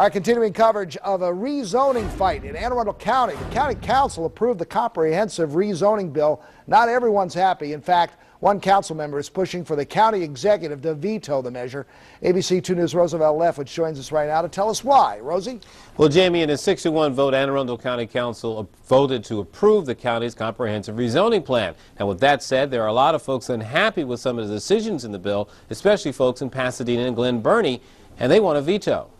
Our continuing coverage of a rezoning fight in Anne Arundel County. The county council approved the comprehensive rezoning bill. Not everyone's happy. In fact, one council member is pushing for the county executive to veto the measure. ABC 2 News' Roosevelt Leffich joins us right now to tell us why. Rosie? Well, Jamie, in a 6-1 vote, Anne Arundel County Council voted to approve the county's comprehensive rezoning plan. Now, with that said, there are a lot of folks unhappy with some of the decisions in the bill, especially folks in Pasadena and Glen Burnie, and they want a veto.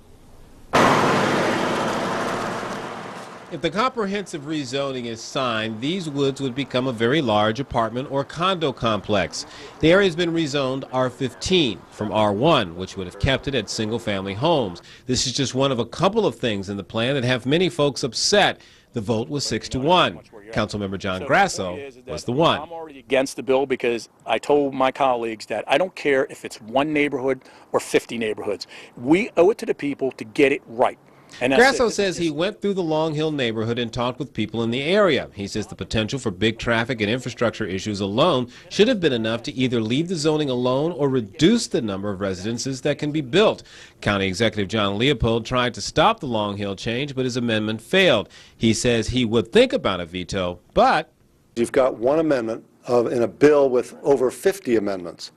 If the comprehensive rezoning is signed, these woods would become a very large apartment or condo complex. The area has been rezoned R15 from R1, which would have kept it at single-family homes. This is just one of a couple of things in the plan that have many folks upset. The vote was 6-1. Councilmember John Grasso was the one. I'm already against the bill because I told my colleagues that I don't care if it's one neighborhood or 50 neighborhoods. We owe it to the people to get it right. And Grasso says he went through the Long Hill neighborhood and talked with people in the area. He says the potential for big traffic and infrastructure issues alone should have been enough to either leave the zoning alone or reduce the number of residences that can be built. County Executive John Leopold tried to stop the Long Hill change, but his amendment failed. He says he would think about a veto, but you've got one amendment in a bill with over 50 amendments.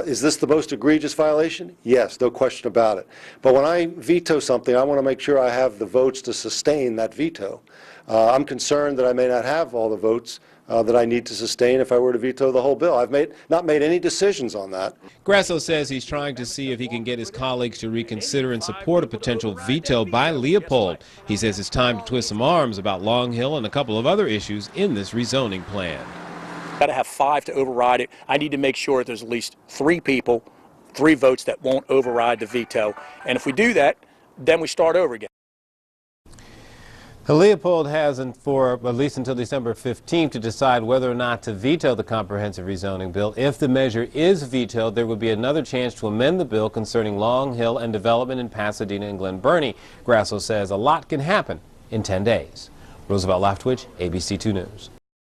Is this the most egregious violation? Yes, no question about it. But when I veto something, I want to make sure I have the votes to sustain that veto. I'm concerned that I may not have all the votes that I need to sustain if I were to veto the whole bill. I've not made any decisions on that. Grasso says he's trying to see if he can get his colleagues to reconsider and support a potential veto by Leopold. He says it's time to twist some arms about Long Hill and a couple of other issues in this rezoning plan. Got to have 5 to override it. I need to make sure there's at least 3 people, 3 votes that won't override the veto. And if we do that, then we start over again. Leopold has for at least until December 15th to decide whether or not to veto the comprehensive rezoning bill. If the measure is vetoed, there would be another chance to amend the bill concerning Long Hill and development in Pasadena and Glen Burnie. Grasso says a lot can happen in 10 days. Roosevelt Leffich, ABC 2 News.